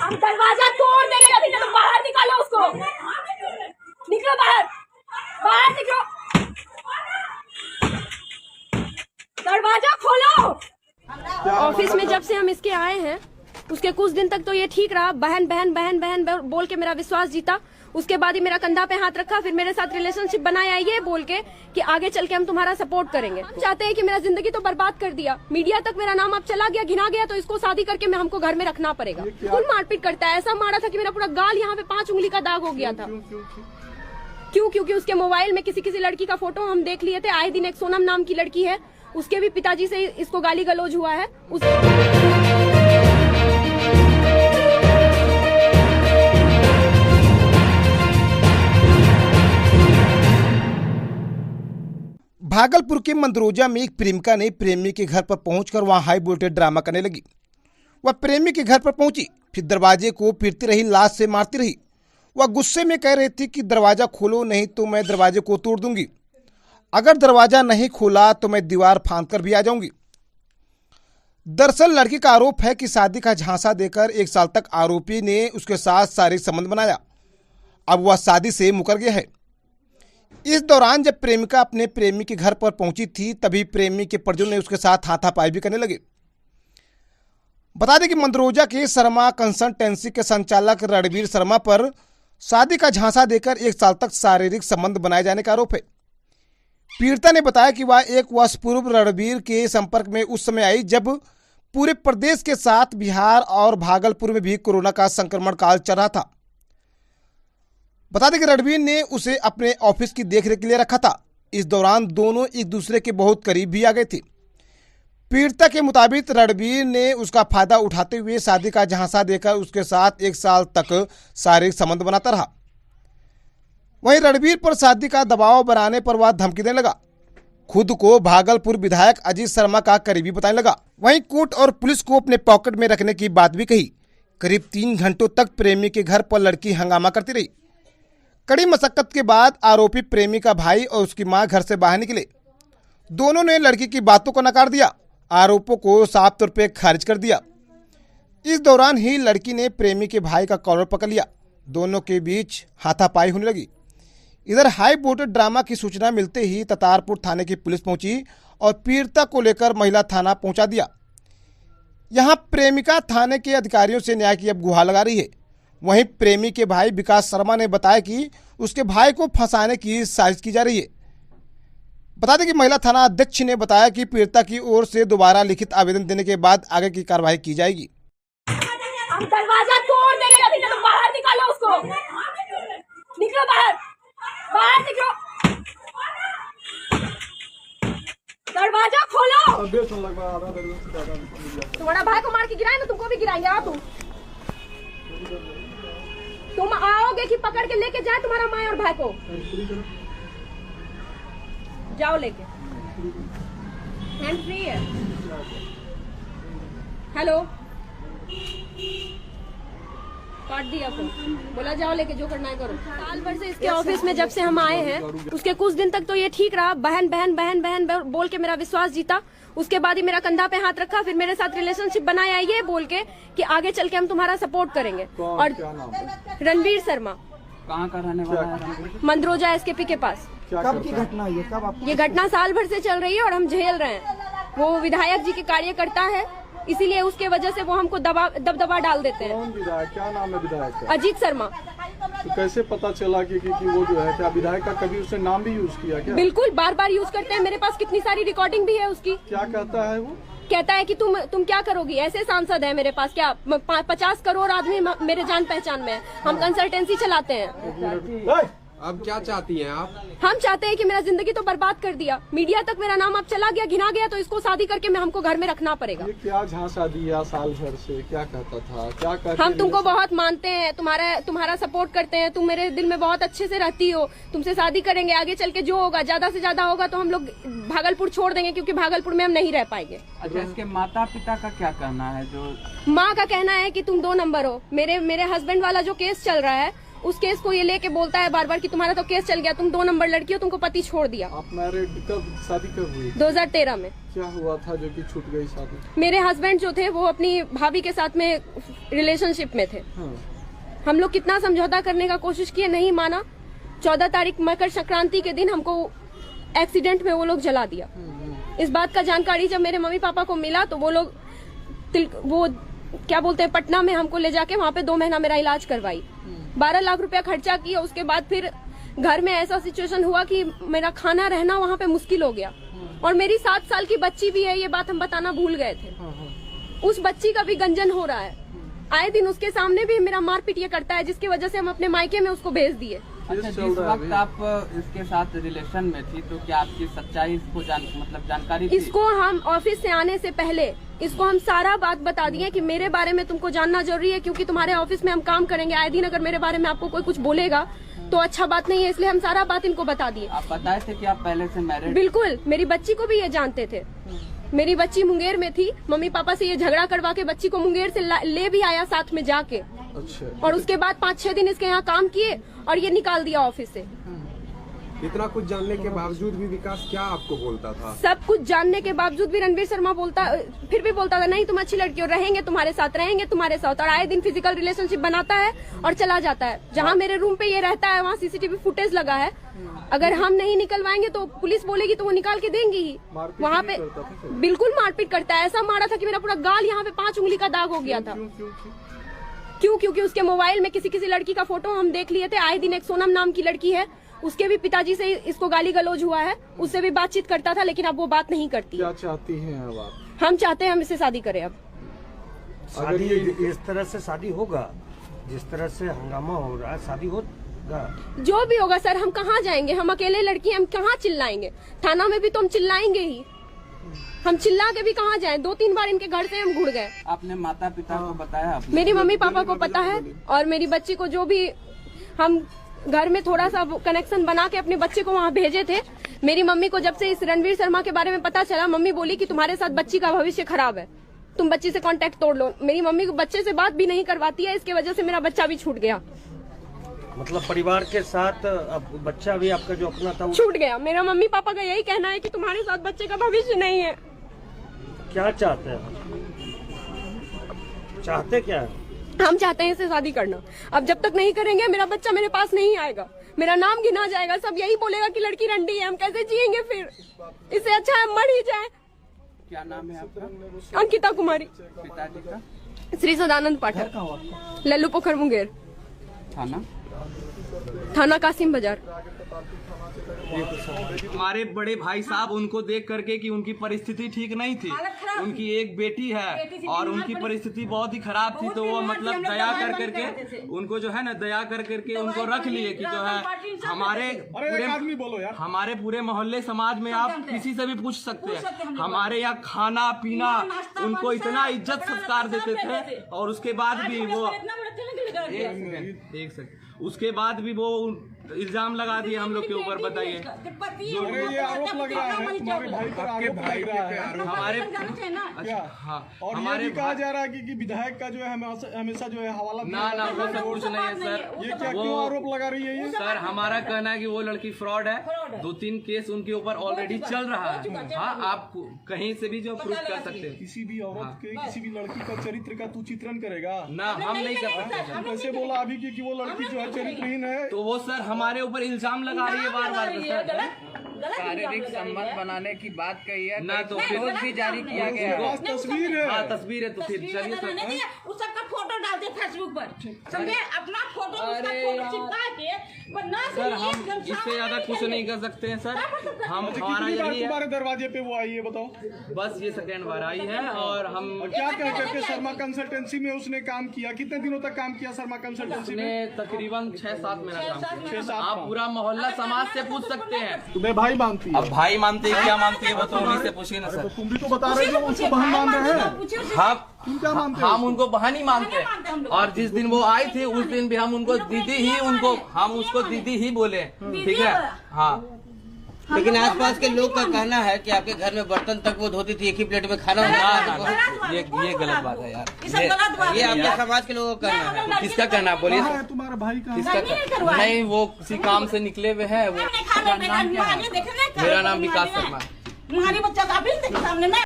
हम दरवाजा तोड़ देंगे, अभी तो बाहर निकालो उसको, निकलो बाहर, बाहर निकलो, दरवाजा खोलो। ऑफिस में जब से हम इसके आए हैं उसके कुछ दिन तक तो ये ठीक रहा, बहन बहन बहन बहन बोल के मेरा विश्वास जीता। उसके बाद ही मेरा कंधा पे हाथ रखा, फिर मेरे साथ रिलेशनशिप बनाया ये बोल के कि आगे चल के हम तुम्हारा सपोर्ट करेंगे। हम चाहते हैं कि मेरा जिंदगी तो बर्बाद कर दिया, मीडिया तक मेरा नाम अब चला गया, घिना गया, तो इसको शादी करके मैं हमको घर में रखना पड़ेगा। फुल मारपीट करता है, ऐसा मारा था कि मेरा पूरा गाल यहाँ पे 5 उंगली का दाग हो गया था। क्यों? क्योंकि उसके मोबाइल में किसी लड़की का फोटो हम देख लिए थे। आए दिन एक सोनम नाम की लड़की है, उसके भी पिताजी से इसको गाली गलौज हुआ है। भागलपुर के मंदरोजा में एक प्रेमिका ने प्रेमी के घर पर पहुंचकर वहां हाई वोल्टेज ड्रामा करने लगी। वह प्रेमी के घर पर पहुंची, फिर दरवाजे को पीटती रही, लात से मारती रही। वह गुस्से में कह रही थी कि दरवाजा खोलो, नहीं तो मैं दरवाजे को तोड़ दूंगी। अगर दरवाजा नहीं खोला तो मैं दीवार फांद कर भी आ जाऊंगी। दरअसल लड़की का आरोप है कि शादी का झांसा देकर 1 साल तक आरोपी ने उसके साथ शारीरिक संबंध बनाया। अब वह शादी से मुकर गया है। इस दौरान जब प्रेमिका अपने प्रेमी के घर पर पहुंची थी तभी प्रेमी के परिजनों ने उसके साथ हाथापाई भी करने लगे। बता दें कि मंदरोजा के शर्मा कंसल्टेंसी के संचालक रणवीर शर्मा पर शादी का झांसा देकर 1 साल तक शारीरिक संबंध बनाए जाने का आरोप है। पीड़िता ने बताया कि वह 1 वर्ष पूर्व रणवीर के संपर्क में उस समय आई जब पूरे प्रदेश के साथ बिहार और भागलपुर में भी कोरोना का संक्रमण काल चल रहा था। बता दें कि रणवीर ने उसे अपने ऑफिस की देखरेख के लिए रखा था। इस दौरान दोनों एक दूसरे के बहुत करीब भी आ गए थे। पीड़िता के मुताबिक रणवीर ने उसका फायदा उठाते हुए शादी का झांसा देकर उसके साथ 1 साल तक शारीरिक संबंध बनाता रहा। वहीं रणवीर पर शादी का दबाव बनाने पर वह धमकी देने लगा। खुद को भागलपुर विधायक अजीत शर्मा का करीबी बताने लगा। वहीं कोर्ट और पुलिस को अपने पॉकेट में रखने की बात भी कही। करीब 3 घंटों तक प्रेमी के घर पर लड़की हंगामा करती रही। कड़ी मशक्कत के बाद आरोपी प्रेमी का भाई और उसकी मां घर से बाहर निकले। दोनों ने लड़की की बातों को नकार दिया, आरोपों को साफ तौर पर खारिज कर दिया। इस दौरान ही लड़की ने प्रेमी के भाई का कॉलर पकड़ लिया। दोनों के बीच हाथापाई होने लगी। इधर हाई वोल्टेज ड्रामा की सूचना मिलते ही ततारपुर थाने की पुलिस पहुंची और पीड़िता को लेकर महिला थाना पहुंचा दिया। यहां प्रेमिका थाने के अधिकारियों से न्याय की अब गुहार लगा रही है। वहीं प्रेमी के भाई विकास शर्मा ने बताया कि उसके भाई को फंसाने की साजिश की जा रही है। बता दें कि महिला थाना अध्यक्ष ने बताया कि पीड़िता की ओर से दोबारा लिखित आवेदन देने के बाद आगे की कार्रवाई की जाएगी। हम दरवाजा तोड़ देंगे, अभी तो बाहर निकालो उसको, निकलो बाहर, बाहर निकलो, दरवाजा खोलो। तुम्हारा भाई को मार के गिराए ना, तुमको भी गिराएंगे। आओ तुम आओगे कि पकड़ के लेके जाए तुम्हारा माँ और भाई को? जाओ लेके, हैंड फ्री है। हेलो, काट दिया फोन, बोला जाओ लेके जो करना है करो। साल भर से इसके ऑफिस में जब से हम आए हैं उसके कुछ दिन तक तो ये ठीक रहा, बहन बहन बहन बहन बोल के मेरा विश्वास जीता। उसके बाद ही मेरा कंधा पे हाथ रखा, फिर मेरे साथ रिलेशनशिप बनाया ये बोल के कि आगे चल के हम तुम्हारा सपोर्ट करेंगे। और रणवीर शर्मा कहाँ का रहने वाला है? मंदरोजा एसकेपी के पास। कब की घटना है ये? ये घटना साल भर से चल रही है और हम झेल रहे हैं। वो विधायक जी के कार्यकर्ता है, इसीलिए उसके वजह से वो हमको दबदबा डाल देते हैं। कौन विधायक, क्या नाम है विधायक का? अजीत शर्मा। तो कैसे पता चला कि वो जो है क्या विधायक का कभी उसने नाम भी यूज किया क्या? बिल्कुल, बार बार यूज करते हैं। मेरे पास कितनी सारी रिकॉर्डिंग भी है उसकी। क्या कहता है वो? कहता है कि तुम क्या करोगी, ऐसे सांसद है मेरे पास, क्या 50 करोड़ आदमी मेरे जान पहचान में है, हम कंसल्टेंसी चलाते हैं। अब क्या चाहती हैं आप? हम चाहते हैं कि मेरा जिंदगी तो बर्बाद कर दिया, मीडिया तक मेरा नाम अब चला गया, घिना गया, तो इसको शादी करके मैं हमको घर में रखना पड़ेगा। ये क्या झांसा दिया साल भर से? क्या कहता था, क्या कहते? हम तुमको बहुत मानते हैं, तुम्हारा सपोर्ट करते हैं, तुम मेरे दिल में बहुत अच्छे से रहती हो, तुमसे शादी करेंगे, आगे चल के जो होगा ज्यादा से ज्यादा होगा तो हम लोग भागलपुर छोड़ देंगे, क्योंकि भागलपुर में हम नहीं रह पाएंगे। अच्छा, इसके माता पिता का क्या कहना है? जो माँ का कहना है कि तुम 2 नंबर हो। मेरे हस्बैंड वाला जो केस चल रहा है उस केस को ये लेके बोलता है बार बार कि तुम्हारा तो केस चल गया, तुम 2 नंबर लड़की हो, तुमको पति छोड़ दिया। आप मैरिड कब, शादी कब हुई? 2013 में। क्या हुआ था जो कि छूट गई शादी? मेरे हस्बैंड जो थे वो अपनी भाभी के साथ में रिलेशनशिप में थे। हाँ। हम लोग कितना समझौता करने का कोशिश किए, नहीं माना। 14 तारीख मकर संक्रांति के दिन हमको एक्सीडेंट में वो लोग जला दिया। इस बात का जानकारी जब मेरे मम्मी पापा को मिला तो वो लोग वो क्या बोलते हैं, पटना में हमको ले जाके वहाँ पे 2 महीना मेरा इलाज करवाई। 12 लाख रुपया खर्चा किया। उसके बाद फिर घर में ऐसा सिचुएशन हुआ कि मेरा खाना रहना वहाँ पे मुश्किल हो गया। और मेरी 7 साल की बच्ची भी है, ये बात हम बताना भूल गए थे। उस बच्ची का भी गंजन हो रहा है। आए दिन उसके सामने भी मेरा मारपीट ये करता है, जिसकी वजह से हम अपने मायके में उसको भेज दिए। अच्छा, जिस वक्त आप इसके साथ रिलेशन में थी तो क्या आपकी सच्चाई इसको जानकारी थी? इसको हम ऑफिस से आने से पहले इसको हम सारा बात बता दिए कि मेरे बारे में तुमको जानना जरूरी है, क्योंकि तुम्हारे ऑफिस में हम काम करेंगे। आए दिन अगर मेरे बारे में आपको कोई कुछ बोलेगा तो अच्छा बात नहीं है, इसलिए हम सारा बात इनको बता दिए। आप बताए थे कि आप पहले से मैरिड? बिल्कुल, मेरी बच्ची को भी ये जानते थे। मेरी बच्ची मुंगेर में थी, मम्मी पापा से ये झगड़ा करवा के बच्ची को मुंगेर से ले भी आया साथ में जाके। अच्छा। और उसके बाद 5-6 दिन इसके यहाँ काम किए और ये निकाल दिया ऑफिस से। इतना कुछ जानने के बावजूद भी विकास क्या आपको बोलता था? सब कुछ जानने के बावजूद भी रणवीर शर्मा फिर भी बोलता था नहीं तुम अच्छी लड़की हो, रहेंगे तुम्हारे साथ। और आए दिन फिजिकल रिलेशनशिप बनाता है और चला जाता है। जहाँ मेरे रूम पे ये रहता है वहाँ सीसीटीवी फुटेज लगा है। अगर हम नहीं निकलवाएंगे तो पुलिस बोलेगी तो वो निकाल के देंगी ही। वहाँ पे बिल्कुल मारपीट करता है। ऐसा मारा था कि मेरा पूरा गाल यहाँ पे 5 उंगली का दाग हो गया था। क्यों? क्योंकि उसके मोबाइल में किसी अब की फोटो हम देख लिए थे। आए दिन एक सोनम नाम की लड़की है, उसके भी पिताजी से इसको गाली गलौज हुआ है, उससे भी बातचीत करता था, लेकिन अब वो बात नहीं करती। क्या चाहती हैं अब आप? हम चाहते हैं हम इससे शादी करें। अब शादी इस तरह से शादी होगा, जिस तरह से हंगामा हो रहा है, शादी होगा? जो भी होगा सर, हम कहाँ जाएंगे? हम अकेले लड़की, हम कहाँ चिल्लाएंगे? थाना में भी तो हम चिल्लाएंगे ही। हम चिल्ला के भी कहाँ जाएं? 2-3 बार इनके घर से हम घुड़ गए। आपने माता पिता को बताया? आपने? मेरी मम्मी पापा को पता है, और मेरी बच्ची को जो भी हम घर में थोड़ा सा कनेक्शन बना के अपने बच्चे को वहाँ भेजे थे। मेरी मम्मी को जब से इस रणवीर शर्मा के बारे में पता चला, मम्मी बोली कि तुम्हारे साथ बच्ची का भविष्य खराब है, तुम बच्ची से कांटेक्ट तोड़ लो। मेरी मम्मी को बच्चे से बात भी नहीं करवाती है, इसके वजह से मेरा बच्चा भी छूट गया। मतलब परिवार के साथ अब बच्चा भी आपका जो अपना था छूट गया। मेरा मम्मी पापा का यही कहना है कि तुम्हारे साथ बच्चे का भविष्य नहीं है। क्या चाहते हैं? चाहते क्या है? हम चाहते हैं इससे शादी करना। अब जब तक नहीं करेंगे मेरा बच्चा मेरे पास नहीं आएगा, मेरा नाम गिना जाएगा, सब यही बोलेगा कि लड़की रंडी है। हम कैसे जिएंगे फिर? इससे अच्छा है मर ही जाए। क्या नाम है आपका? अंकिता कुमारी। पिताजी का? श्री सदानंद पाठक, लल्लू पोखर मुंगेर। थाना कासिम बाजार। हमारे बड़े भाई साहब उनको देख करके कि उनकी परिस्थिति ठीक नहीं थी, उनकी एक बेटी है और उनकी परिस्थिति बहुत ही खराब थी, तो वो मतलब दया कर करके उनको जो है ना दया कर करके उनको रख लिए कि जो है हमारे पूरे मोहल्ले समाज में आप किसी से भी पूछ सकते हैं, हमारे यहाँ खाना पीना उनको इतना इज्जत सत्कार देते थे। और उसके बाद भी वो एक सेकंड उसके बाद भी वो इल्जाम लगा दिए हम लोग के ऊपर। बताइए, ये आरोप लग रहा है तुम्हारे भाई पर, आरोप लग रहा है हमारे हाँ। और ये भी कहा जा रहा है कि विधायक का जो है हमेशा जो है हवाला ना वो सब कुछ नहीं है सर। ये क्या क्यों आरोप लगा रही है ये? सर हमारा कहना है कि वो लड़की फ्रॉड है, 2-3 केस उनके ऊपर ऑलरेडी चल रहा है। हाँ, आप कहीं से भी जो प्रूफ कर सकते हैं। किसी भी औरत के किसी भी लड़की का चरित्र का तू चित्रण करेगा ना, हम नहीं कर सकते। कैसे बोला अभी कि वो लड़की जो है चरित्रहीन है? तो वो सर हमारे ऊपर इल्जाम लगा रही है बार-बार। शारीरिक संबंध बनाने की बात कही है ना, तो फिर भी जारी किया गया है। तस्वीर है। हाँ, तस्वीर है। तो फिर चलिए सर, उस सबका फोटो डालते फेसबुक पर, समझे? अपना फोटो उसका फोटो चिपका के, वरना सर हम इससे ज्यादा कुछ नहीं कर सकते हैं सर। हम हमारा यही है, तुम्हारे दरवाजे पे वो आई है, बताओ। बस ये सेकेंड बार आई है। और हम क्या कह करके शर्मा कंसल्टेंसी में उसने काम किया? कितने दिनों तक काम किया शर्मा कंसल्टेंसी में? तकरीबन 6-7 महीना काम किया। 6-7 आप पूरा मोहल्ला समाज से पूछ सकते हैं। तुम्हें भाई मानती है? अब भाई मानते हैं क्या मानती है वो तो उन्हीं से पूछिए ना सर। तुम भी तो बता रहे हो उसको बहन मान रहे हैं। हाँ, तुम क्या मानते हो? हम उनको बहन ही मानते हैं। और जिस दिन वो आई थी उस दिन भी हम उनको दीदी ही, हम उसको दीदी ही बोले, ठीक है? हाँ, लेकिन आसपास के लोग का कहना है कि आपके घर में बर्तन तक वो धोती थी, एक ही प्लेट में खाना ये गलत बात है यार। ये आपके समाज के लोगों का कहना है। किसका कहना है बोलिए? कहाँ है तुम्हारा भाई कहाँ है? किसका? नहीं, वो किसी काम से निकले हुए हैं। वो मेरा नाम विकास शर्मा। तुम्हारी बच्चा का भी सामने में